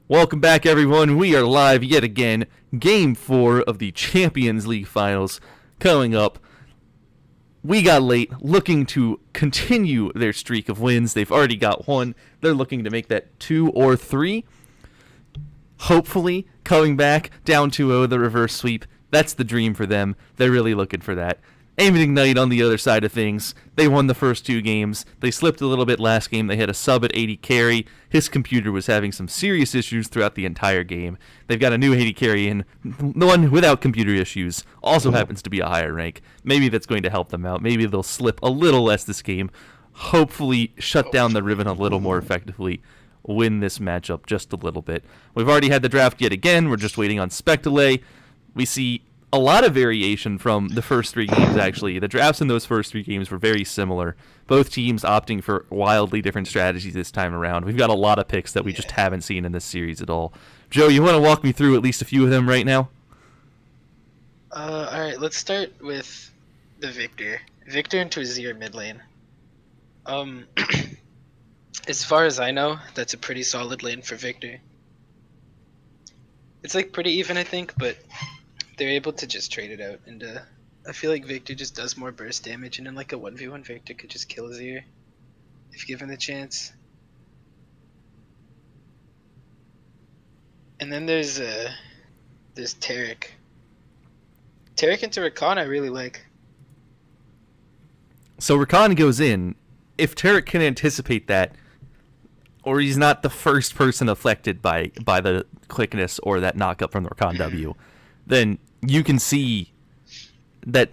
Welcome back, everyone. We are live yet again. Game 4 of the Champions League Finals coming up. We got late, looking to continue their streak of wins. They've already got one. They're looking to make that 2 or 3. Hopefully, coming back down 2-0, the reverse sweep. That's the dream for them. They're really looking for that. Aim and Ignite on the other side of things. They won the first 2 games. They slipped a little bit last game. They had a sub at 80 carry. His computer was having some serious issues throughout the entire game. They've got a new 80 carry in. The one without computer issues also happens to be a higher rank. Maybe that's going to help them out. Maybe they'll slip a little less this game. Hopefully shut down the Riven a little more effectively. Win this matchup just a little bit. We've already had the draft yet again. We're just waiting on spec delay. We see a lot of variation from the first 3 games, actually. The drafts in those first 3 games were very similar. Both teams opting for wildly different strategies this time around. We've got a lot of picks that we just haven't seen in this series at all. Joe, you want to walk me through at least a few of them right now? Alright, let's start with the Victor. Victor into Azir mid lane. As far as I know, that's a pretty solid lane for Victor. It's like pretty even, I think, but they're able to just trade it out, and I feel like Victor just does more burst damage, and in like a 1v1 Victor could just kill Azir if given the chance. And then there's Taric. Taric into Rakan I really like. So Rakan goes in. If Taric can anticipate that, or he's not the first person affected by the quickness or that knockup from the Rakan W, then you can see that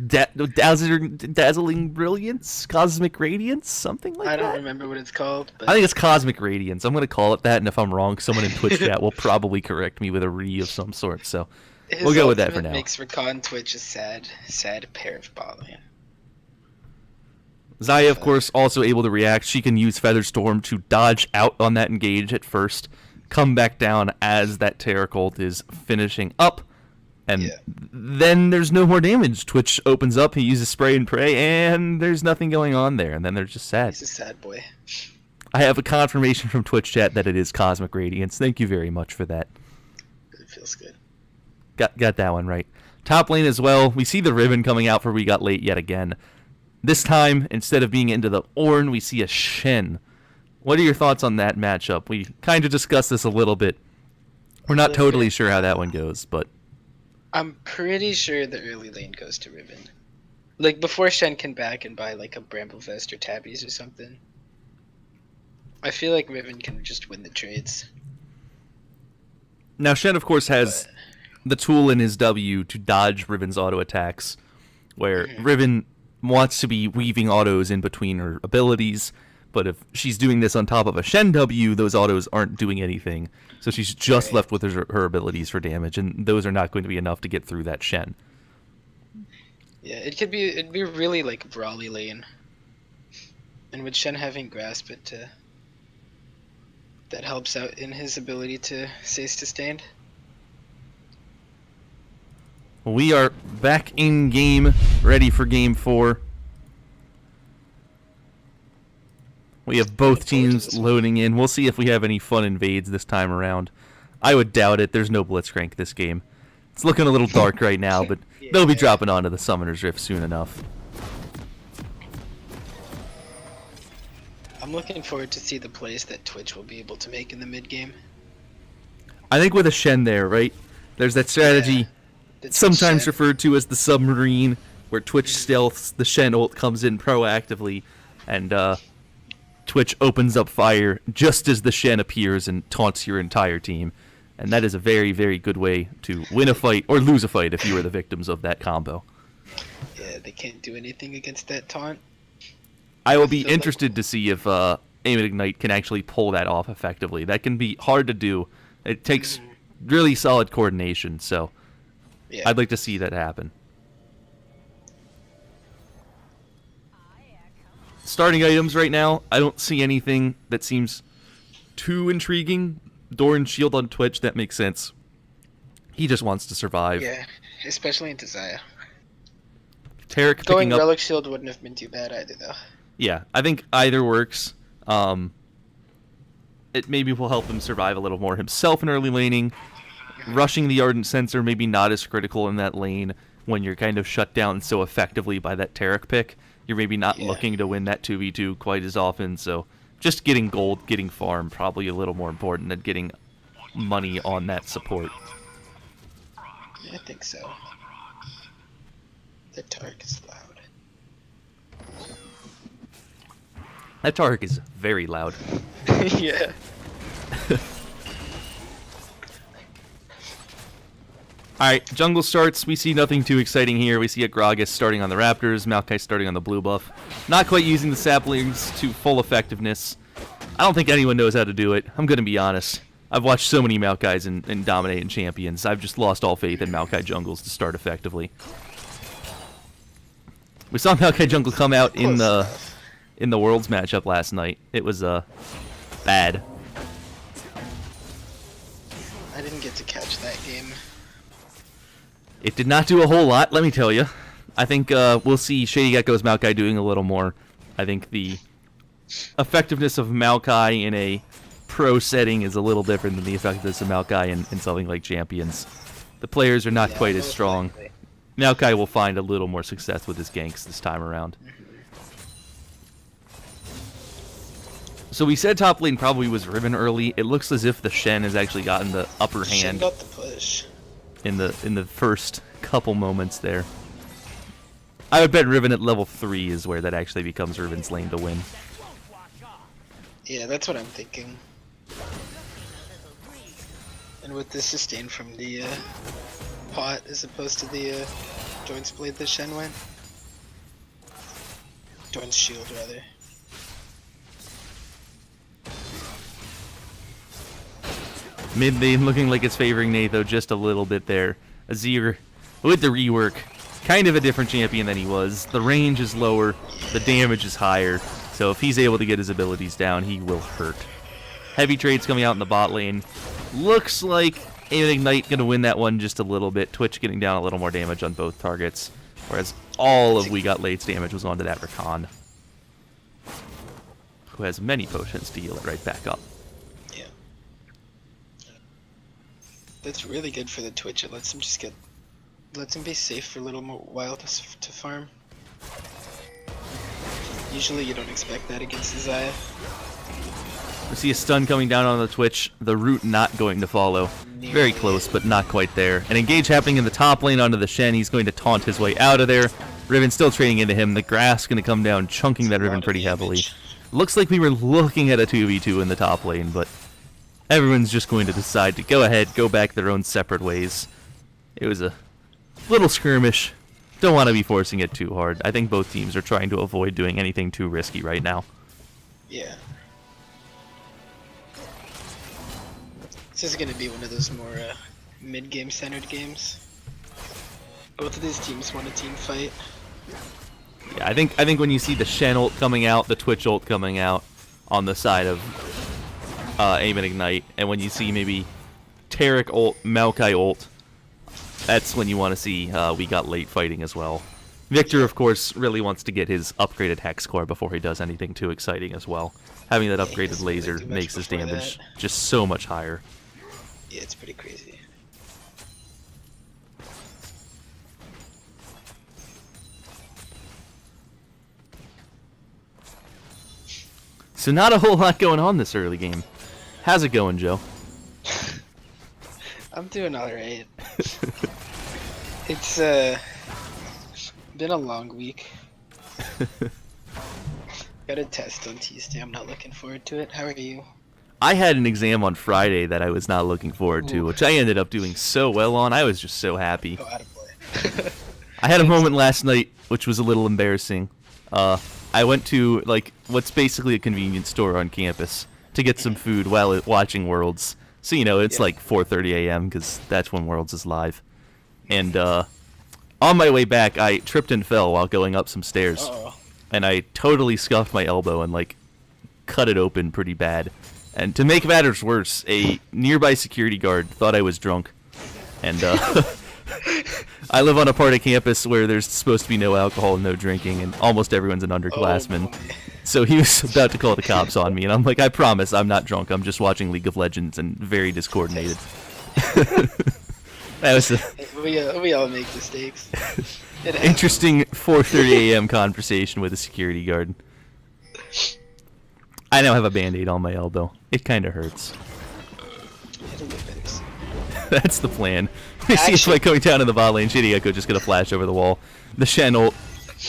dazzling brilliance, cosmic radiance, something like that. I don't remember what it's called. But I think it's cosmic radiance. I'm going to call it that, and if I'm wrong, someone in Twitch chat will probably correct me with a re of some sort. So we'll go with that for now. Makes Rakan Twitch a sad pair of bot lane. Xayah, of course, also able to react. She can use Featherstorm to dodge out on that engage at first, come back down as that Taric ult is finishing up, and then there's no more damage. Twitch opens up, he uses Spray and Pray, and there's nothing going on there, and then they're just sad. He's a sad boy. I have a confirmation from Twitch chat that it is Cosmic Radiance. Thank you very much for that. It feels good. Got that one right. Top lane as well. We see the Riven coming out for We Got Late yet again. This time, instead of being into the Ornn, we see a Shen. What are your thoughts on that matchup? We kind of discussed this a little bit. We're not totally sure how that one goes, but I'm pretty sure the early lane goes to Riven. Like, before Shen can back and buy, like, a Bramble Vest or Tabbies or something. I feel like Riven can just win the trades. Now, Shen, of course, has the tool in his W to dodge Riven's auto attacks, where Riven wants to be weaving autos in between her abilities, but if she's doing this on top of a Shen W, those autos aren't doing anything. So she's just left with her abilities for damage, and those are not going to be enough to get through that Shen. Yeah, it'd be really like brawly lane. And with Shen having Grasp, that helps out in his ability to stay sustained. We are back in game, ready for game 4. We have both teams loading in. We'll see if we have any fun invades this time around. I would doubt it. There's no Blitzcrank this game. It's looking a little dark right now, but they'll be dropping onto the Summoner's Rift soon enough. I'm looking forward to see the plays that Twitch will be able to make in the mid game. I think with a Shen there, right? There's that strategy sometimes referred to as the submarine, where Twitch stealths, the Shen ult comes in proactively, and Twitch opens up fire just as the Shen appears and taunts your entire team. And that is a very, very good way to win a fight, or lose a fight if you were the victims of that combo. Yeah, they can't do anything against that taunt. I will be interested to see if Aim and Ignite can actually pull that off effectively. That can be hard to do. It takes really solid coordination, so I'd like to see that happen. Starting items right now, I don't see anything that seems too intriguing. Doran Shield on Twitch, that makes sense. He just wants to survive. Yeah, especially into Xayah. Taric Going picking up... Relic Shield wouldn't have been too bad either, though. Yeah, I think either works. it maybe will help him survive a little more himself in early laning. Rushing the Ardent Sensor maybe not as critical in that lane when you're kind of shut down so effectively by that Taric pick. You're maybe not looking to win that 2v2 quite as often, so just getting gold, getting farm, probably a little more important than getting money on that support. Yeah, I think so. The Taric is loud. That Taric is very loud. Yeah. Alright, jungle starts. We see nothing too exciting here. We see a Gragas starting on the Raptors, Maokai starting on the blue buff. Not quite using the saplings to full effectiveness. I don't think anyone knows how to do it. I'm going to be honest. I've watched so many Maokais and dominating champions. I've just lost all faith in Maokai jungles to start effectively. We saw Maokai jungle come out in the Worlds matchup last night. It was bad. I didn't get to catch that game. It did not do a whole lot, let me tell you. I think we'll see Shady Gecko's Maokai doing a little more. I think the effectiveness of Maokai in a pro setting is a little different than the effectiveness of Maokai in something like Champions. The players are not quite as strong. Likely. Maokai will find a little more success with his ganks this time around. So we said top lane probably was Riven early. It looks as if the Shen has actually gotten the upper Shen hand got the push. in the first couple moments there. I would bet Riven at level 3 is where that actually becomes Riven's lane to win. Yeah, that's what I'm thinking. And with the sustain from the pot as opposed to the Joint's Blade that Shen went. Joint's Shield, rather. Mid lane looking like it's favoring Natho just a little bit there. Azir with the rework. Kind of a different champion than he was. The range is lower, the damage is higher. So if he's able to get his abilities down, he will hurt. Heavy trades coming out in the bot lane. Looks like Ignite going to win that one just a little bit. Twitch getting down a little more damage on both targets. Whereas all of We Got Late's damage was onto that Rakan, who has many potions to heal it right back up. Yeah. That's really good for the Twitch. It lets him be safe for a little more while to farm. Usually you don't expect that against Zaya. We see a stun coming down on the Twitch. The root not going to follow. Very close, but not quite there. An engage happening in the top lane onto the Shen. He's going to taunt his way out of there. Riven still trading into him. The grass going to come down, chunking that Riven pretty heavily. Looks like we were looking at a 2v2 in the top lane, but everyone's just going to decide to go ahead, go back their own separate ways. It was a little skirmish. Don't want to be forcing it too hard. I think both teams are trying to avoid doing anything too risky right now. Yeah. This is going to be one of those more mid-game centered games. Both of these teams want a team fight. Yeah, I think when you see the Shen ult coming out, the Twitch ult coming out on the side of Aim and Ignite, and when you see maybe Taric ult, Maokai ult, that's when you want to see We Got Late fighting as well. Victor, of course, really wants to get his upgraded Hex core before he does anything too exciting as well. Having that upgraded laser makes his damage just so much higher. Yeah, it's pretty crazy. So not a whole lot going on this early game. How's it going, Joe? I'm doing alright. It's been a long week. Got a test on Tuesday. I'm not looking forward to it. How are you? I had an exam on Friday that I was not looking forward to, which I ended up doing so well on. I was just so happy. Oh, attaboy. I had a moment last night which was a little embarrassing. I went to like what's basically a convenience store on campus to get some food while watching Worlds. So you know it's like 4:30 a.m. because that's when Worlds is live. And on my way back, I tripped and fell while going up some stairs, and I totally scuffed my elbow and like cut it open pretty bad. And to make matters worse, a nearby security guard thought I was drunk, and I live on a part of campus where there's supposed to be no alcohol and no drinking, and almost everyone's an underclassman. So he was about to call the cops on me, and I'm like, I promise I'm not drunk. I'm just watching League of Legends and very discoordinated. That was a We all make mistakes. It happens. interesting 4:30 a.m. conversation with a security guard. I now have a band-aid on my elbow. It kind of hurts. It'll get better soon. That's the plan. We see it's like going down in the bot lane. Shitty Echo just gonna flash over the wall. The Shen ult,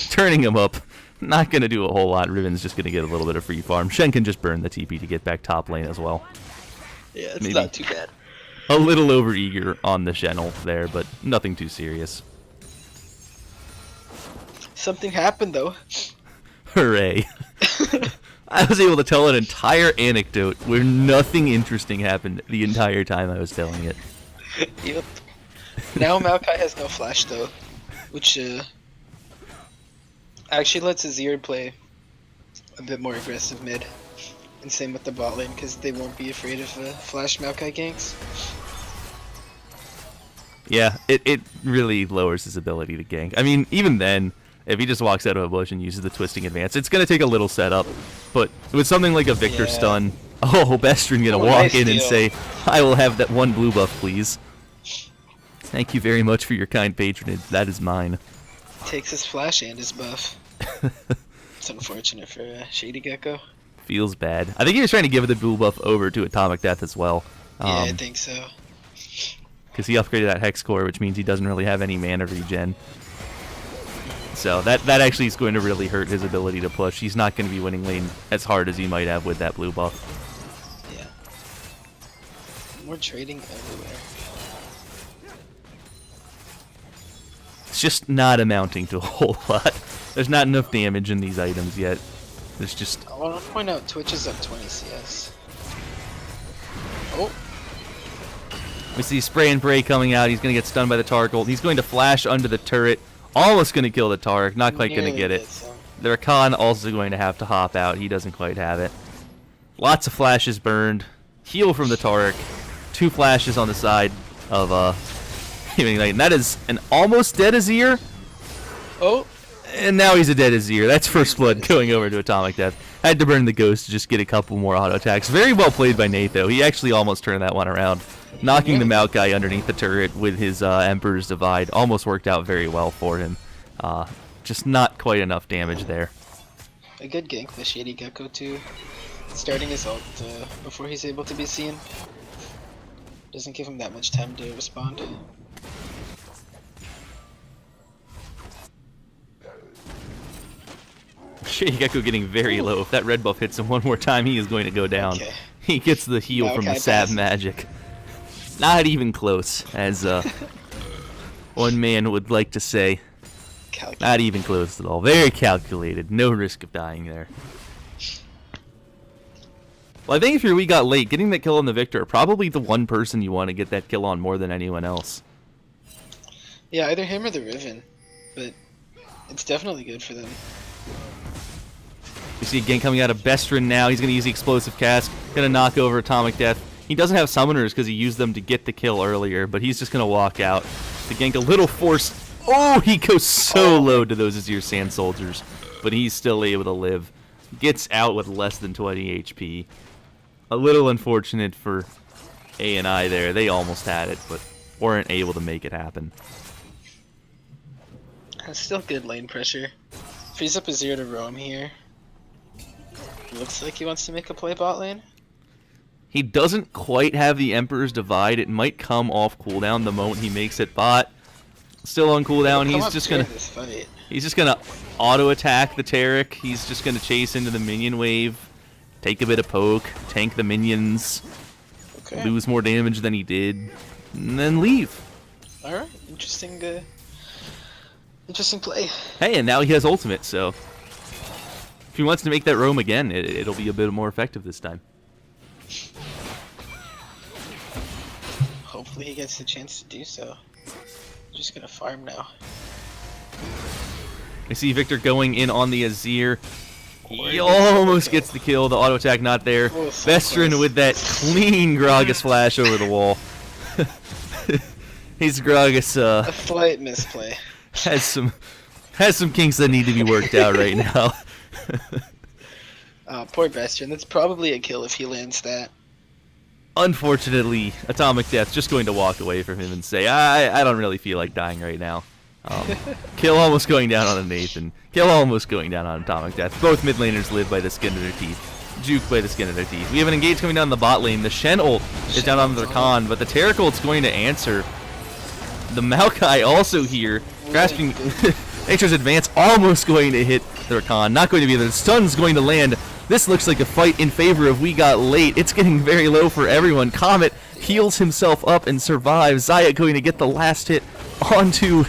turning him up. Not gonna do a whole lot. Riven's just gonna get a little bit of free farm. Shen can just burn the TP to get back top lane as well. Yeah, it's Maybe not too bad. a little overeager on the Shen ult there, but nothing too serious. Something happened though. Hooray. I was able to tell an entire anecdote where nothing interesting happened the entire time I was telling it. Yep. Now Maokai has no flash though, which actually lets Azir play a bit more aggressive mid. And same with the bot lane, because they won't be afraid of flash Maokai ganks. Yeah, it really lowers his ability to gank. I mean, even then, if he just walks out of a bush and uses the twisting advance, it's going to take a little setup. But with something like a Victor stun, Bestrin going to walk in and say, I will have that one blue buff, please. Thank you very much for your kind patronage. That is mine. Takes his flash and his buff. It's unfortunate for Shady Gecko. Feels bad. I think he was trying to give the blue buff over to Atomic Death as well. Yeah, I think so. Because he upgraded that Hex Core, which means he doesn't really have any mana regen. So that actually is going to really hurt his ability to push. He's not going to be winning lane as hard as he might have with that blue buff. Yeah. More trading everywhere. It's just not amounting to a whole lot. There's not enough damage in these items yet. There's just... I want to point out Twitch is up 20 CS. Oh. We see Spray and Pray coming out. He's going to get stunned by the Taric ult. He's going to flash under the turret. Almost going to kill the Taric. Not quite going to get it. The Rakan also going to have to hop out. He doesn't quite have it. Lots of flashes burned. Heal from the Taric. 2 flashes on the side of Evening Light. And that is an almost dead Azir. Oh. And now he's a dead Azir. That's first blood going over to Atomic Death. Had to burn the Ghost to just get a couple more auto attacks. Very well played by Nate, though. He actually almost turned that one around. Knocking the Maokai underneath the turret with his Emperor's Divide almost worked out very well for him. Just not quite enough damage there. A good gank by Shady Gecko too. Starting his ult before he's able to be seen. Doesn't give him that much time to respond. Shady Gecko getting very low. If that red buff hits him one more time, he is going to go down. Okay. He gets the heal from the Sab magic. Not even close, as one man would like to say. Not even close at all. Very calculated. No risk of dying there. Well, I think if we got late, getting that kill on the Victor, probably the one person you want to get that kill on more than anyone else. Yeah, either him or the Riven, but it's definitely good for them. You see again coming out of Bestrin now. He's going to use the Explosive Cast. Going to knock over Atomic Death. He doesn't have Summoners because he used them to get the kill earlier, but he's just going to walk out. The gank a little forced. Oh, he goes so low to those Azir Sand Soldiers, but he's still able to live. Gets out with less than 20 HP. A little unfortunate for A&I there. They almost had it, but weren't able to make it happen. That's still good lane pressure. Frees up Azir to roam here. Looks like he wants to make a play bot lane. He doesn't quite have the Emperor's Divide. It might come off cooldown the moment he makes it bot. Still on cooldown. He's just gonna auto attack the Taric. He's just gonna chase into the minion wave, take a bit of poke, tank the minions, lose more damage than he did, and then leave. All right, interesting play. Hey, and now he has ultimate, so if he wants to make that roam again, it'll be a bit more effective this time. Hopefully he gets the chance to do so. I'm just gonna farm now. I see Victor going in on the Azir. He almost gets the kill. The auto attack not there. Bestrin with that clean Gragas flash over the wall. His Gragas a slight misplay. has some kinks that need to be worked out right now. Poor Bastion. That's probably a kill if he lands that. Unfortunately, Atomic Death's just going to walk away from him and say, I don't really feel like dying right now. Kill almost going down on a Nathan. Kill almost going down on Atomic Death. Both mid laners live by the skin of their teeth. Juke by the skin of their teeth. We have an engage coming down the bot lane. The Shen ult is down on the Rakan, but the Taric ult's going to answer. The Maokai also here, grasping Nature's Advance, almost going to hit the Rakan. Not going to be there. The stun's going to land. This looks like a fight in favor of We Got Late. It's getting very low for everyone. Comet heals himself up and survives. Xayah going to get the last hit onto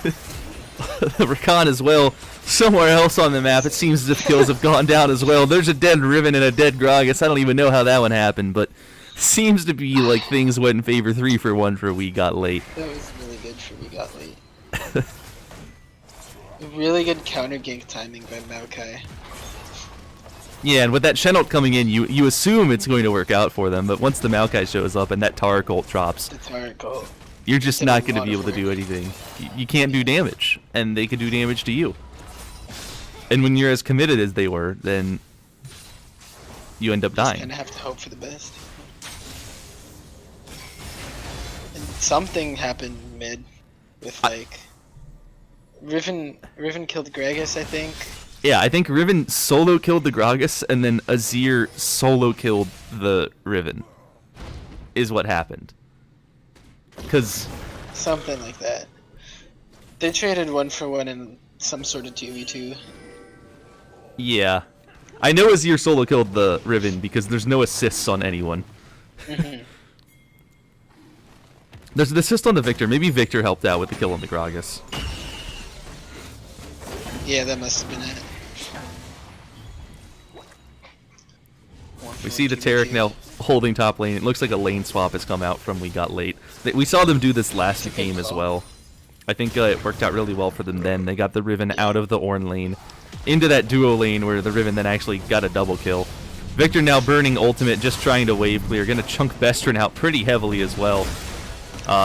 the Rakan as well. Somewhere else on the map, it seems as if kills have gone down as well. There's a dead Riven and a dead Gragas. I don't even know how that one happened, but seems to be like things went in favor 3-for-1 for We Got Late. That was really good for We Got Late. Really good counter gank timing by Maokai. Yeah, and with that Shen ult coming in, you assume it's going to work out for them, but once the Maokai shows up and that Taric ult drops, The Taric ult. you're just not going to be able to do anything. You can't do damage, and they could do damage to you. And when you're as committed as they were, then you end up dying. Just kind of have to hope for the best. And something happened mid with like Riven killed Gragas, I think. Yeah, I think Riven solo killed the Gragas, and then Azir solo killed the Riven. Is what happened. Because Something like that. They traded 1-for-1 in some sort of 2v2. yeah, I know Azir solo killed the Riven because there's no assists on anyone. There's an assist on the Victor. Maybe Victor helped out with the kill on the Gragas. Yeah, that must have been it. We see the Taric now holding top lane. It looks like a lane swap has come out from We Got Late. We saw them do this last game as well. I think it worked out really well for them then. They got the Riven out of the Ornn lane into that duo lane where the Riven then actually got a double kill. Victor now burning ultimate, just trying to wave clear. Going to chunk Bestrin out pretty heavily as well.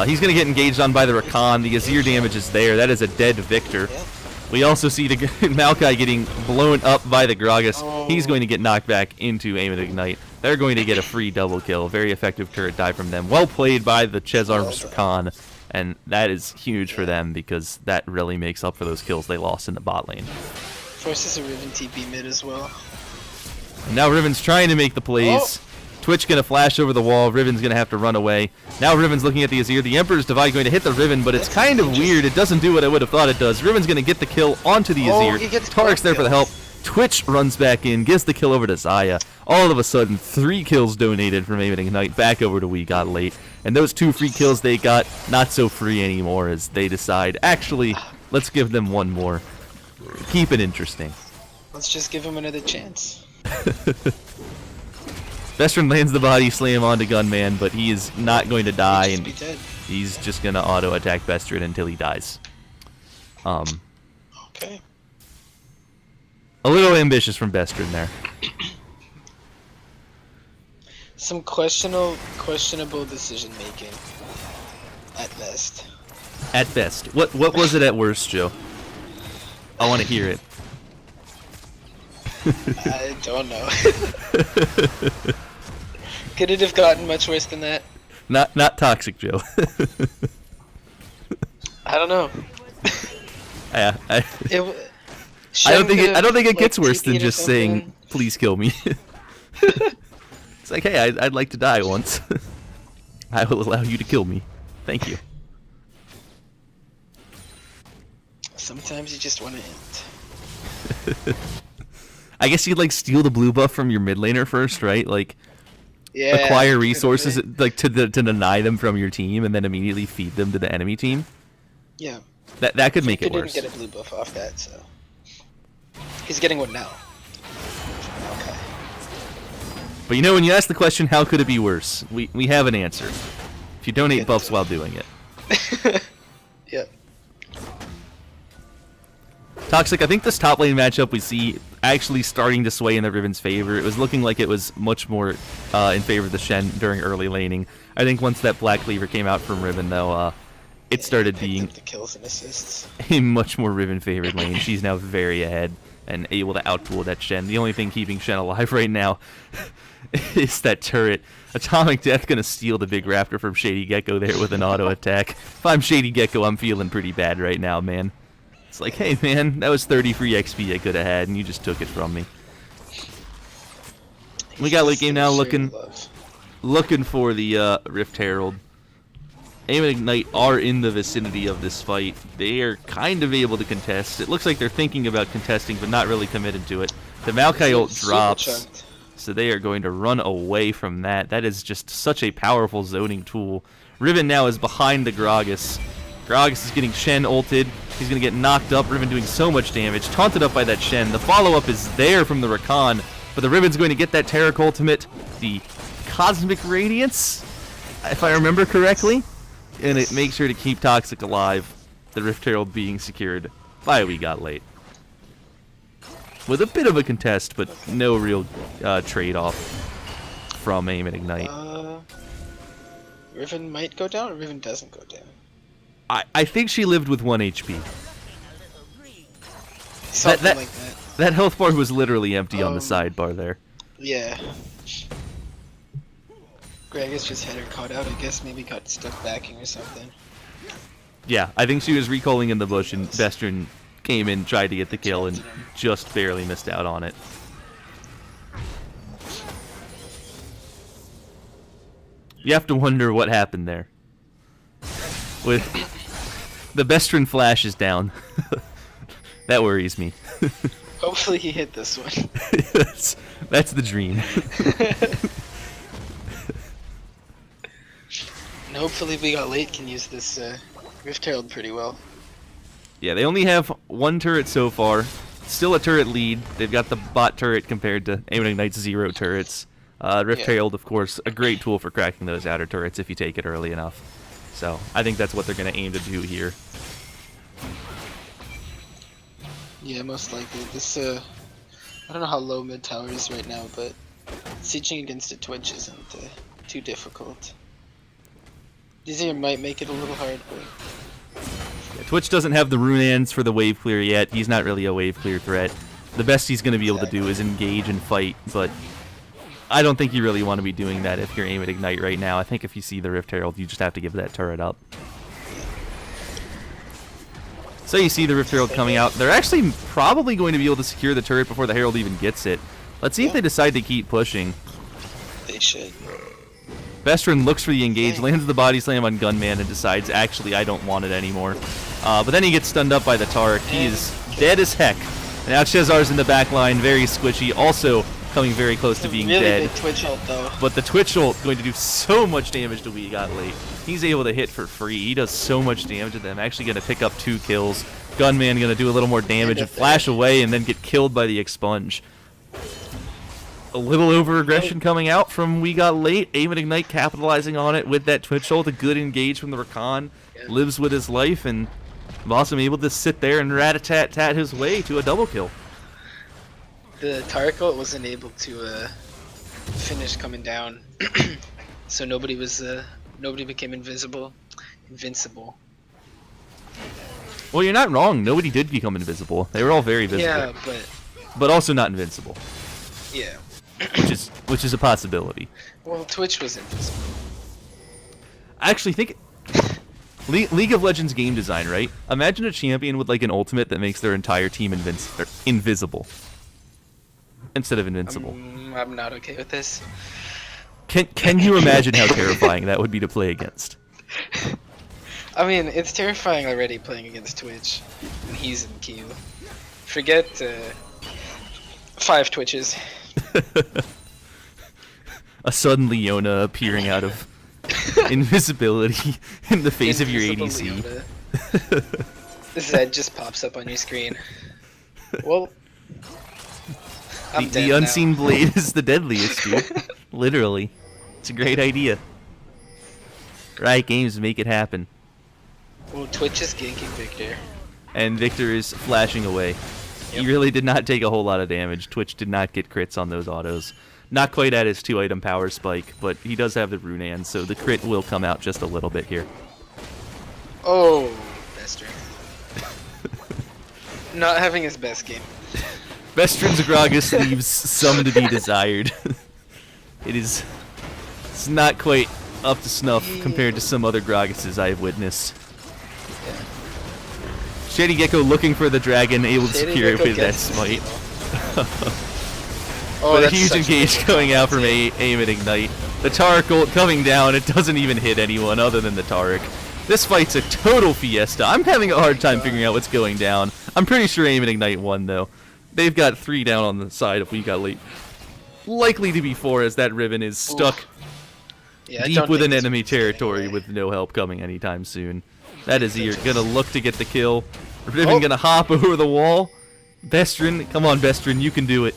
He's going to get engaged on by the Rakan. The Azir damage is there. That is a dead Victor. We also see the Maokai getting blown up by the Gragas. He's going to get knocked back into Aim and Ignite. They're going to get a free double kill. Very effective turret dive from them. Well played by the Chesar's Rakan. And that is huge for them because that really makes up for those kills they lost in the bot lane. Forces a Riven TP mid as well. And now Riven's trying to make the plays. Twitch gonna flash over the wall. Riven's gonna have to run away. Now Riven's looking at the Azir. The Emperor's Divide going to hit the Riven, but it's kind of weird. It doesn't do what I would have thought it does. Riven's gonna get the kill onto the Azir. Tarik's there for the help. Twitch runs back in, gives the kill over to Xayah. All of a sudden, 3 kills donated from Aim and Ignite back over to We Got Late. And those 2 free kills they got, not so free anymore as they decide, actually, let's give them one more. Keep it interesting. Let's just give him another chance. Bestrin lands the body slam onto Gunman, but he is not going to die, and Be dead. he's just going to auto-attack Bestrin until he dies. Okay. A little ambitious from Bestrin there. Some questionable decision making. At best. At best. What was it at worst, Joe? I want to hear it. I don't know. Could it have gotten much worse than that? Not toxic, Joe. I don't know. Yeah, I Shen don't think it like, gets worse than TP'd or just saying, something. "Please kill me." It's like, hey, I'd like to die once. I will allow you to kill me. Thank you. Sometimes you just want to end. I guess you'd like steal the blue buff from your mid laner first, right? Like Yeah. acquire resources like to deny them from your team and then immediately feed them to the enemy team. Yeah. That could make it Didn't worse. get a blue buff off that, so he's getting one now. Okay. But you know, when you ask the question, how could it be worse? We have an answer. If you donate buffs while doing it. Yeah. Toxic, I think this top lane matchup we see actually starting to sway in the Riven's favor. It was looking like it was much more in favor of the Shen during early laning. I think once that Black Cleaver came out from Riven, though, it started Picked being up the kills and assists. a much more Riven-favored lane. She's now very ahead. and able to outduel that Shen. The only thing keeping Shen alive right now is that turret. Atomic Death gonna steal the big raptor from Shady Gecko there with an auto attack. If I'm Shady Gecko, I'm feeling pretty bad right now, man. It's like, hey man, that was 30 free XP I could have had, and you just took it from me. We got late game now, looking for the Rift Herald. Aim and Ignite are in the vicinity of this fight. They are kind of able to contest. It looks like they're thinking about contesting, but not really committed to it. The Maokai ult drops, so they are going to run away from that. That is just such a powerful zoning tool. Riven now is behind the Gragas. Gragas is getting Shen ulted. He's going to get knocked up. Riven doing so much damage. Taunted up by that Shen. The follow-up is there from the Rakan, but the Riven's going to get that Taric ultimate. The Cosmic Radiance, if I remember correctly. And it makes sure to keep Toxic alive. The Rift Herald being secured by We Got Late. With a bit of a contest, but no real trade-off from Aim and Ignite. Riven might go down, or Riven doesn't go down? I think she lived with 1 HP. Something like that. That health bar was literally empty on the sidebar there. Yeah. Gragas just had her caught out, I guess maybe got stuck backing or something. Yeah, I think she was recalling in the bush and Vestron came in, tried to get the kill, and just barely missed out on it. You have to wonder what happened there. With the Vestron flash is down. That worries me. Hopefully he hit this one. That's the dream. And hopefully We Got Late can use this Rift Herald pretty well. Yeah, they only have 1 turret so far. Still a turret lead. They've got the bot turret compared to Aim and Ignite's 0 turrets. Rift Herald, of course, a great tool for cracking those outer turrets if you take it early enough. So I think that's what they're going to aim to do here. Yeah, most likely. This, I don't know how low mid tower is right now, but sieging against a Twitch isn't too difficult. Easier might make it a little hard, but... Yeah, Twitch doesn't have the Runeans for the wave clear yet. He's not really a wave clear threat. The best he's going to be able to do is engage and fight, but I don't think you really want to be doing that if you're Aim at Ignite right now. I think if you see the Rift Herald, you just have to give that turret up. So you see the Rift Herald coming out. They're actually probably going to be able to secure the turret before the Herald even gets it. Let's see if they decide to keep pushing. They should. Vestron looks for the engage, lands the body slam on Gunman, and decides, actually, I don't want it anymore. But then he gets stunned up by the Taric. He is dead as heck. And now Cesar's in the back line, very squishy, also coming very close to being really dead. Big Twitch ult, though. But the Twitch ult going to do so much damage to We Got Late. He's able to hit for free. He does so much damage to them. Actually going to pick up 2 kills. Gunman going to do a little more damage and flash away and then get killed by the Expunge. A little over-aggression coming out from We Got Late. Aim and Ignite capitalizing on it with that Twitch ult. A good engage from the Rakan. Lives with his life, and Blossom able to sit there and rat-a-tat-tat his way to a double kill. The Taric ult wasn't able to finish coming down, so nobody became invincible. Well, you're not wrong. Nobody did become invisible. They were all very visible. Yeah, but also not invincible. Yeah. which is a possibility. Well, Twitch was invisible. I actually think League of Legends game design, right? Imagine a champion with like an ultimate that makes their entire team invisible instead of invincible. I'm not okay with this. Can you imagine how terrifying that would be to play against? I mean, it's terrifying already playing against Twitch, and he's in queue. Forget 5 Twitches. A sudden Leona appearing out of invisibility in the face of your ADC. Zed just pops up on your screen. Well, the unseen blade is the deadliest, dude. Literally. It's a great idea. Riot Games, make it happen. Well, Twitch is ganking Victor. And Victor is flashing away. Yep. He really did not take a whole lot of damage. Twitch did not get crits on those autos. Not quite at his 2-item power spike, but he does have the Runan, so the crit will come out just a little bit here. Oh, Bester. Not having his best game. Bestrin's Gragas leaves some to be desired. It's not quite up to snuff compared to some other Gragases I have witnessed. Yeah. Shady Gecko looking for the dragon, able to Shady secure it Gecko with that gets the smite. Oh, But a that's huge such engage good going out from combo, Aim and Ignite. The Taric ult coming down, it doesn't even hit anyone other than the Taric. This fight's a total fiesta. I'm having a hard time figuring out what's going down. I'm pretty sure Aim and Ignite won, though. They've got 3 down on the side if we got late. Likely to be 4 as that Riven is stuck Yeah, I deep don't within think this enemy one's getting territory away. with no help coming anytime soon. That is Ear Just- gonna look to get the kill. Riven Oh. gonna hop over the wall. Bestrin, come on Bestrin, you can do it.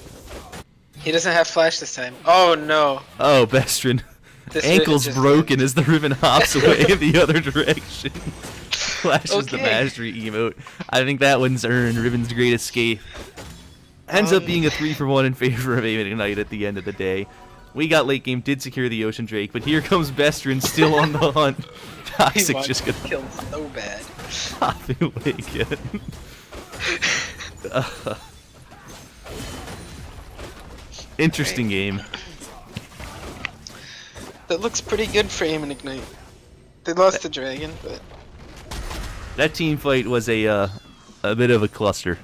He doesn't have flash this time. Oh no. Oh, Bestrin. This Ankle's Riven just broken as the Riven hops away in the other direction. Flashes the Okay. mastery emote. I think that one's earned. Riven's great escape. Ends up being a 3-for-1 in favor of Aim and Ignite at the end of the day. We got late game, did secure the Ocean Drake, but here comes Bestrin still on the hunt. He Toxic wants just to gonna kill so bad. pop it away again. Interesting game. That looks pretty good for Aim and Ignite. They lost the dragon, but That team fight was a bit of a cluster.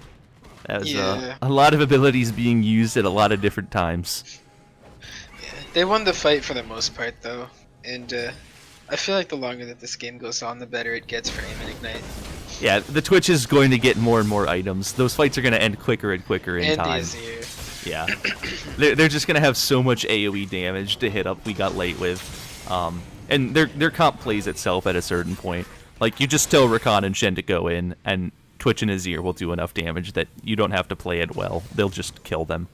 That was Yeah. a lot of abilities being used at a lot of different times. yeah, they won the fight for the most part though. And I feel like the longer that this game goes on, the better it gets for Aim and Ignite. Yeah, the Twitch is going to get more and more items. Those fights are going to end quicker and quicker in And time. easier. Yeah, they're just going to have so much AOE damage to hit up. We got late with, and their comp plays itself at a certain point. Like you just tell Rakan and Shen to go in, and Twitch and Azir will do enough damage that you don't have to play it well. They'll just kill them.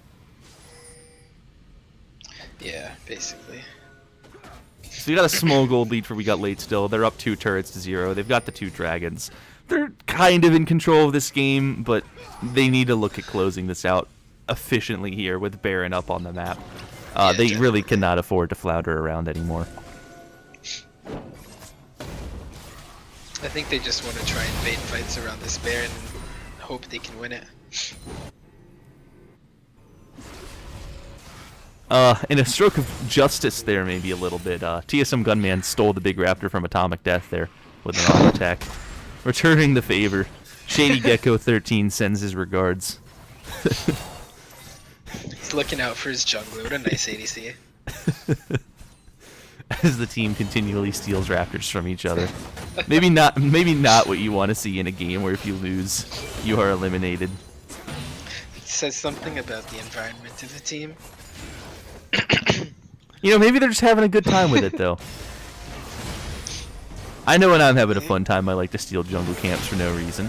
Yeah, basically. So you got a small gold lead for We Got Late still. They're up 2 turrets to 0. They've got the 2 dragons. They're kind of in control of this game, but they need to look at closing this out efficiently here with Baron up on the map. Yeah, They really definitely. cannot afford to flounder around anymore. I think they just want to try and bait fights around this Baron and hope they can win it. In a stroke of justice there, maybe a little bit, TSM Gunman stole the big raptor from Atomic Death there with an auto attack. Returning the favor. Shady Gecko 13 sends his regards. He's looking out for his jungler. What a nice ADC. As the team continually steals raptors from each other. Maybe not what you want to see in a game where if you lose, you are eliminated. It says something about the environment of the team. You know, maybe they're just having a good time with it though. I know when I'm having a fun time, I like to steal jungle camps for no reason.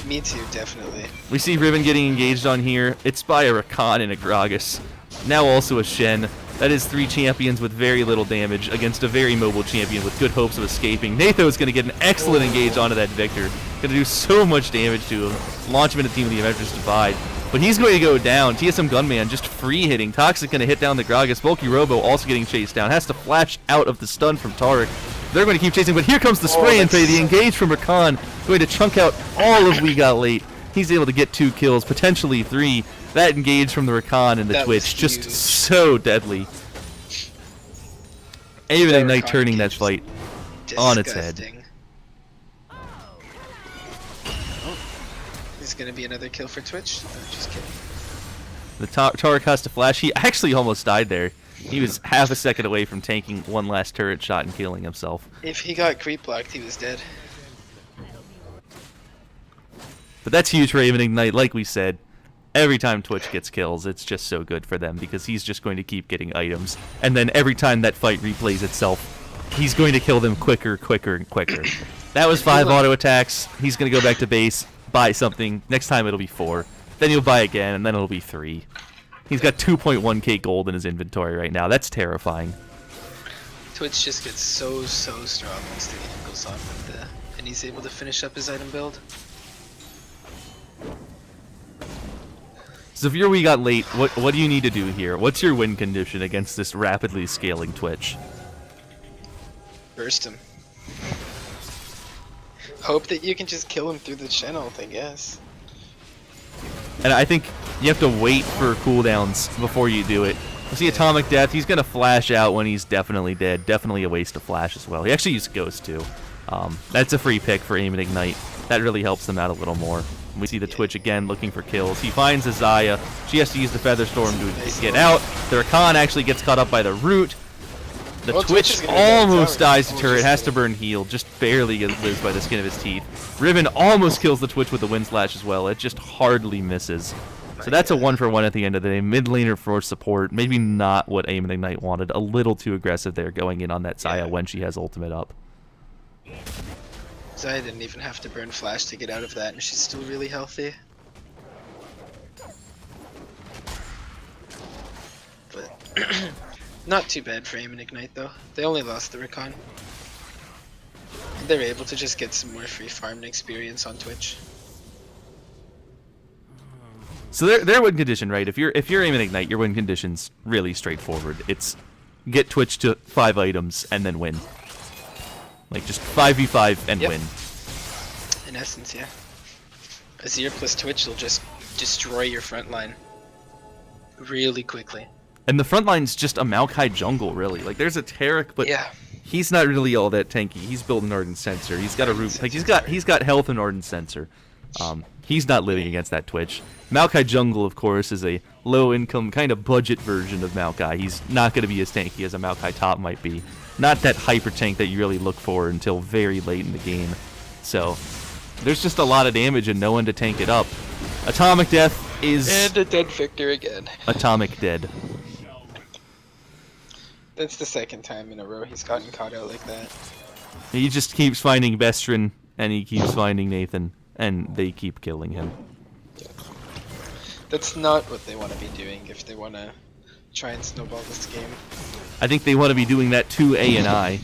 Me too, definitely. We see Riven getting engaged on here. It's by a Rakan and a Gragas. Now also a Shen. That is 3 champions with very little damage against a very mobile champion with good hopes of escaping. Natho is going to get an excellent engage onto that Victor. Going to do so much damage to him. Launch him into Team of the Avengers Divide. But he's going to go down. TSM Gunman just free hitting. Toxic going to hit down the Gragas. Bulky Robo also getting chased down. Has to flash out of the stun from Taric. They're going to keep chasing, but here comes the spray and pray. The engage from Rakan. Going to chunk out all of We Got Late. He's able to get 2 kills, potentially 3. That engage from the Rakan and the That was Twitch, just huge. so deadly. Aim and That Ignite Rakan turning that engage fight was on its head. disgusting. Oh, there's gonna be another kill for Twitch. No, just kidding. The Taric has to flash. He actually almost died there. He was half a second away from tanking one last turret shot and killing himself. If he got creep blocked, he was dead. But that's huge for Aim and Ignite. Like we said, every time Twitch gets kills, it's just so good for them because he's just going to keep getting items. And then every time that fight replays itself, he's going to kill them quicker, quicker, and quicker. That was 5 auto attacks. He's going to go back to base, buy something. Next time it'll be 4. Then he'll buy again, and then it'll be 3. He's got 2.1k gold in his inventory right now. That's terrifying. Twitch just gets so strong once the game goes on with and he's able to finish up his item build. So if you're We Got Late, what do you need to do here? What's your win condition against this rapidly scaling Twitch? Burst him. Hope that you can just kill him through the channel, I guess. And I think you have to wait for cooldowns before you do it. You see Atomic Death, he's going to flash out when he's definitely dead. Definitely a waste of flash as well. He actually used Ghost too. That's a free pick for Aim and Ignite. That really helps them out a little more. We see the Twitch again looking for kills. He finds a Xayah. She has to use the Feather Storm to get out. The Rakan actually gets caught up by the root. The Twitch almost dies to turret, has to burn heal, just barely lives by the skin of his teeth. Riven almost kills the Twitch with the Wind Slash as well. It just hardly misses. So that's a 1-for-1 at the end of the day. Mid laner for support. Maybe not what Aim and Ignite wanted. A little too aggressive there going in on that Xayah when she has ultimate up. Xayah didn't even have to burn flash to get out of that, and she's still really healthy. But not too bad for Aim and Ignite though. They only lost the Rakan. They're able to just get some more free farming experience on Twitch. So their win condition, right? If you're Aim and Ignite, your win condition's really straightforward. It's get Twitch to 5 items and then win. Like just 5v5 and win. In essence, yeah. Azir plus Twitch will just destroy your front line really quickly. And the front line's just a Maokai jungle, really. Like there's a Taric, but yeah, he's not really all that tanky. He's building Ardent Sensor. He's got a root. Like he's got health and Ardent Sensor. He's not living against that Twitch. Maokai jungle, of course, is a low-income kind of budget version of Maokai. He's not going to be as tanky as a Maokai top might be. Not that hyper tank that you really look for until very late in the game. So there's just a lot of damage and no one to tank it up. Atomic Death is... And a dead Victor again. Atomic dead. That's the second time in a row he's gotten caught out like that. He just keeps finding Bestrin, and he keeps finding Nathan, and they keep killing him. That's not what they want to be doing if they want to try and snowball this game. I think they want to be doing that to A and I,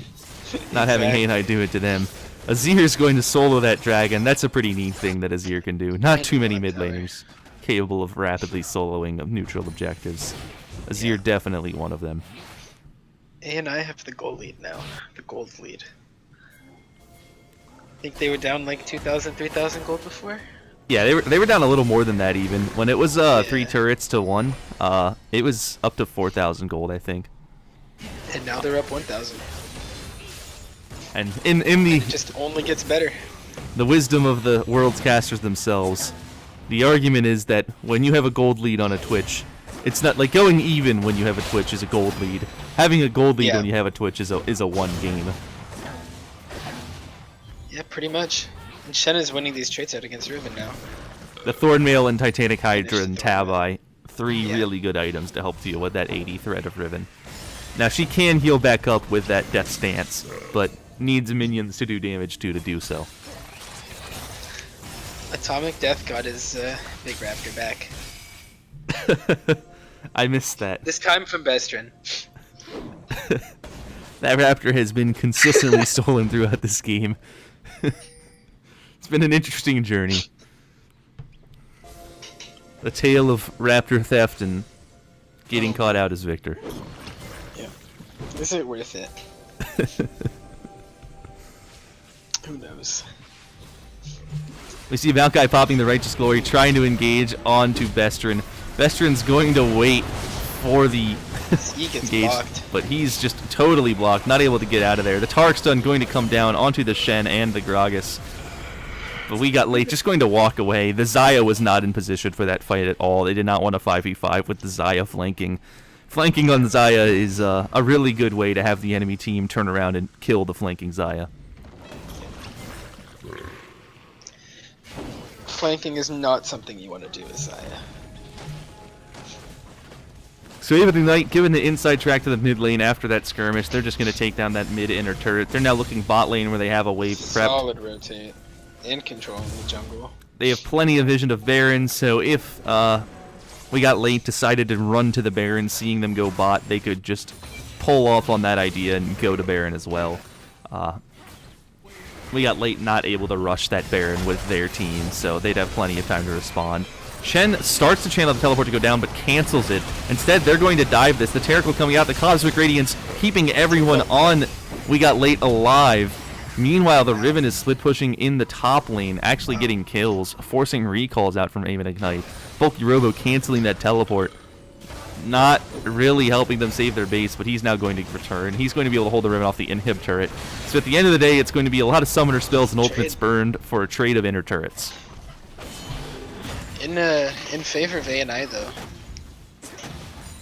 not having A and I do it to them. Azir's going to solo that dragon. That's a pretty neat thing that Azir can do. Not too many mid laners capable of rapidly soloing of neutral objectives. Azir definitely one of them. A and I have the gold lead now. The gold lead. I think they were down like 2,000, 3,000 gold before? Yeah, they were down a little more than that even. When it was 3 turrets to 1, it was up to 4,000 gold, I think. And now they're up 1,000. And in the... It just only gets better. The wisdom of the world's casters themselves, the argument is that when you have a gold lead on a Twitch, it's not like going even when you have a Twitch is a gold lead. Having a gold lead when you have a Twitch is a 1 game. Yeah, pretty much. And Shen is winning these traits out against Riven now. The Thornmail and Titanic Hydra and Tabi, 3 really good items to help deal with that 80 threat of Riven. Now she can heal back up with that Death Stance, but needs minions to do damage to do so. Atomic Death got his big raptor back. I missed that. This time from Bestrin. That raptor has been consistently stolen throughout this game. It's been an interesting journey. The tale of raptor theft and getting caught out as Victor. Yeah. Is it worth it? Who knows? We see Maokai popping the Righteous Glory, trying to engage onto Bestrin. Bestrin's going to wait for the He gets engage, blocked. but he's just totally blocked, not able to get out of there. The Tark stun going to come down onto the Shen and the Gragas. But we got late, just going to walk away. The Xayah was not in position for that fight at all. They did not want a 5v5 with the Xayah flanking. Flanking on Xayah is a really good way to have the enemy team turn around and kill the flanking Xayah. Flanking is not something you want to do with Xayah. So even tonight, given the inside track to the mid lane after that skirmish, they're just going to take down that mid inner turret. They're now looking bot lane where they have a wave prepped. Solid rotate. And controlling the jungle. They have plenty of vision of Baron, so if we got late, decided to run to the Baron, seeing them go bot, they could just pull off on that idea and go to Baron as well. We got late not able to rush that Baron with their team, so they'd have plenty of time to respond. Shen starts to channel the teleport to go down, but cancels it. Instead, they're going to dive this. The Terrible coming out, the Cosmic Radiance keeping everyone on We Got Late alive. Meanwhile, the Riven is split pushing in the top lane, actually getting kills, forcing recalls out from Aim and Ignite. Bulky Robo canceling that teleport. Not really helping them save their base, but he's now going to return. He's going to be able to hold the Riven off the inhib turret. So at the end of the day, it's going to be a lot of summoner spells and ultimates burned for a trade of inner turrets. In favor of ANI though,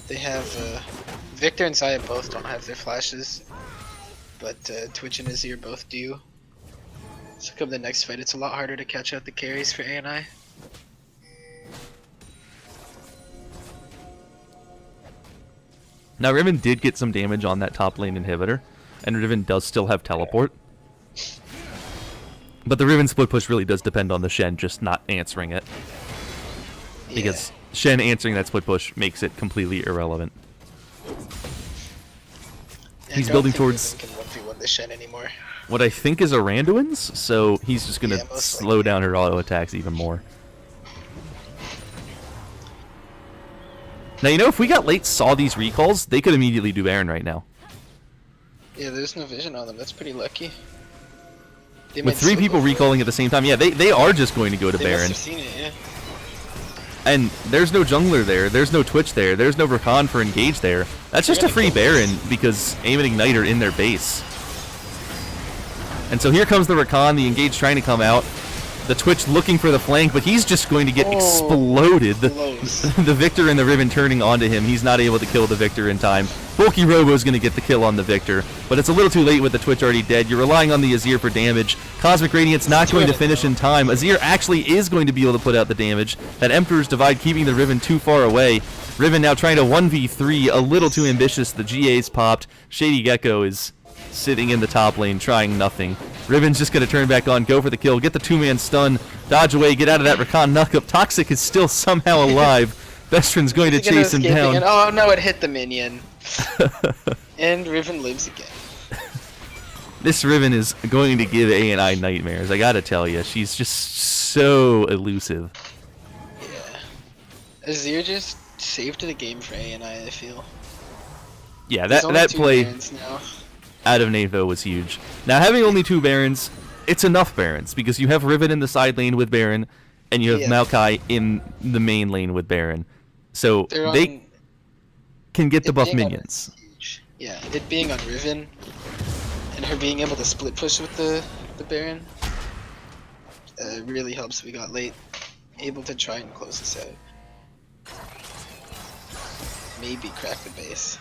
they have Victor and Zaya both don't have their flashes, but Twitch and Azir both do. So come the next fight, it's a lot harder to catch out the carries for ANI. Now Riven did get some damage on that top lane inhibitor, and Riven does still have teleport. But the Riven split push really does depend on the Shen just not answering it. Because Shen answering that split push makes it completely irrelevant. He's building towards Riven can 1v1 the Shen anymore. What I think is a Randuin's, so he's just going to slow down her auto attacks even more. Now, you know, if we got late saw these recalls, they could immediately do Baron right now. Yeah, there's no vision on them. That's pretty lucky. With 3 people recalling at the same time, yeah, they are just going to go to Baron. Must have seen it, yeah. And there's no jungler there, there's no Twitch there, there's no Rakan for engage there. That's just a free Baron because Aim and Ignite are in their base. And so here comes the Rakan, the engage trying to come out. The Twitch looking for the flank, but he's just going to get exploded. The Victor and the Riven turning onto him. He's not able to kill the Victor in time. Bulky Robo's going to get the kill on the Victor, but it's a little too late with the Twitch already dead. You're relying on the Azir for damage. Cosmic Radiant's not going to finish in time. Azir actually is going to be able to put out the damage. That Emperor's Divide keeping the Riven too far away. Riven now trying to 1v3, a little too ambitious. The GA's popped. Shady Gecko is sitting in the top lane trying nothing. Riven's just going to turn back on, go for the kill, get the 2-man stun, dodge away, get out of that Rakan knock-up. Toxic is still somehow alive. Vestron's going to chase him down. Again? Oh no, it hit the minion. And Riven lives again. This Riven is going to give ANI nightmares, I gotta tell you. She's just so elusive. Yeah. Azir just saved the game for ANI, I feel. Yeah, that play out of Navo was huge. Now, having only 2 Barons, it's enough Barons, because you have Riven in the side lane with Baron, and you have Maokai in the main lane with Baron. So they can get the buff minions. Yeah, it being on Riven, and her being able to split push with the Baron, really helps. We got late, able to try and close this out. Maybe crack the base.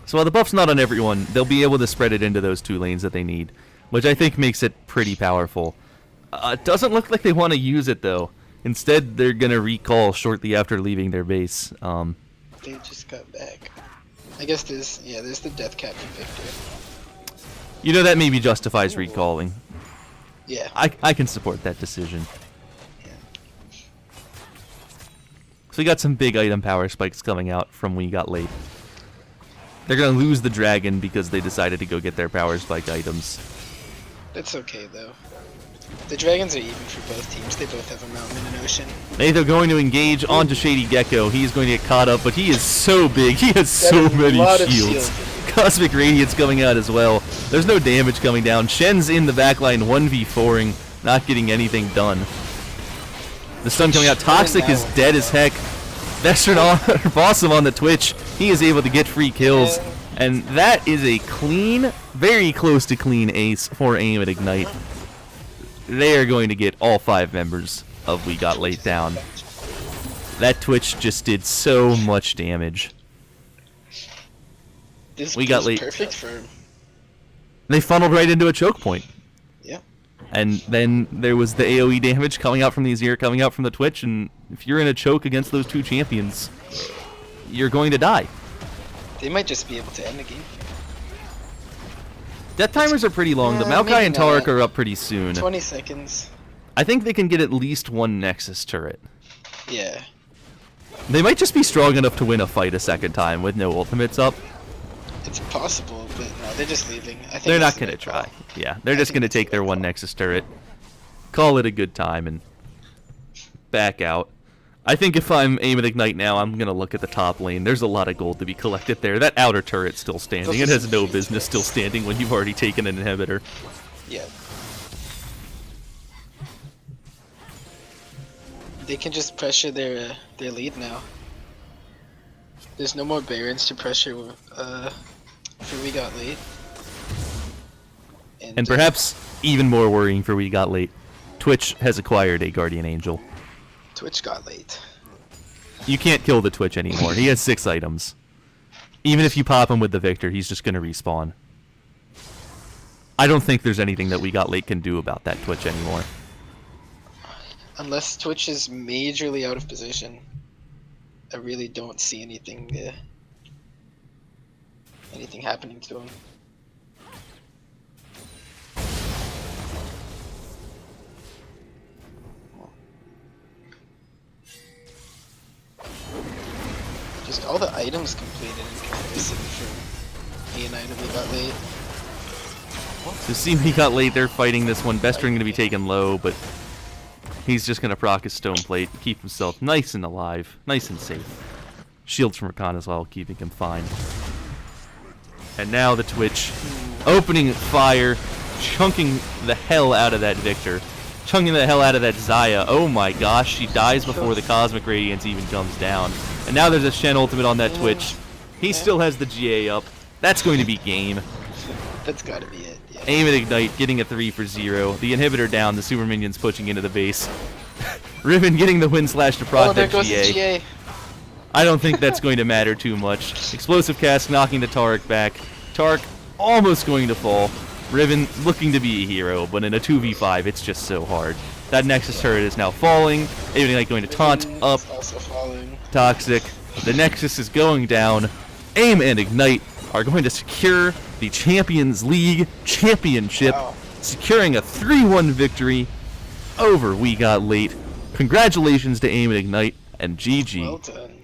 So while the buff's not on everyone, they'll be able to spread it into those 2 lanes that they need, which I think makes it pretty powerful. It doesn't look like they want to use it, though. Instead, they're going to recall shortly after leaving their base. They just got back. I guess there's the Death Captain Victor. You know, that maybe justifies recalling. Yeah. I can support that decision. Yeah. So we got some big item power spikes coming out from We Got Late. They're going to lose the dragon because they decided to go get their power spike items. That's okay, though. The dragons are even for both teams. They both have a mountain and an ocean. They're going to engage onto Shady Gecko. He's going to get caught up, but he is so big. He has so many shields. Cosmic Radiance coming out as well. There's no damage coming down. Shen's in the backline 1v4ing, not getting anything done. The stun coming out. Toxic is dead as heck. Vestron Bossum on the Twitch. He is able to get free kills. And that is a clean, very close to clean ace for Aim and Ignite. They are going to get all 5 members of We Got Late down. That Twitch just did so much damage. This We Got Late. Perfect for him. They funneled right into a choke point. Yeah. And then there was the AoE damage coming out from the Azir, coming out from the Twitch, and if you're in a choke against those 2 champions, you're going to die. They might just be able to end the game. Death timers are pretty long. The Maokai and Taric are up pretty soon. 20 seconds. I think they can get at least 1 Nexus turret. Yeah. They might just be strong enough to win a fight a second time with no ultimates up. It's possible, but no, they're just leaving. I think they're not going to try. Yeah, they're just going to take their 1 Nexus turret, call it a good time, and back out. I think if I'm Aim and Ignite now, I'm going to look at the top lane. There's a lot of gold to be collected there. That outer turret's still standing. It has no business still standing when you've already taken an inhibitor. Yeah. They can just pressure their lead now. There's no more Barons to pressure for We Got Late. And perhaps even more worrying for We Got Late, Twitch has acquired a Guardian Angel. Twitch got late. You can't kill the Twitch anymore. He has 6 items. Even if you pop him with the Victor, he's just going to respawn. I don't think there's anything that We Got Late can do about that Twitch anymore. Unless Twitch is majorly out of position, I really don't see anything happening to him. Just all the items completed in comparison for A and I to We Got Late. So see We Got Late, they're fighting this one. Bestrin going to be taken low, but he's just going to proc his Stone Plate, keep himself nice and alive, nice and safe. Shields from Rakan as well, keeping him fine. And now the Twitch, opening fire, chunking the hell out of that Victor. Chunking the hell out of that Xayah. Oh my gosh, she dies before the Cosmic Radiance even comes down. And now there's a Shen ultimate on that Twitch. He still has the GA up. That's going to be game. That's gotta be it. Yeah. Aim and Ignite, getting a 3 for 0. The inhibitor down, the super minions pushing into the base. Riven getting the Wind Slash to proc there that goes GA. the GA. I don't think that's going to matter too much. Explosive Cast knocking the Taric back. Taric almost going to fall. Riven looking to be a hero, but in a 2v5, it's just so hard. That Nexus turret is now falling. Aim and Ignite going to taunt Riven up. is also falling. Toxic. The Nexus is going down. Aim and Ignite are going to secure the Champions League Championship, Wow. securing a 3-1 victory over We Got Late. Congratulations to Aim and Ignite, and GG. Well done.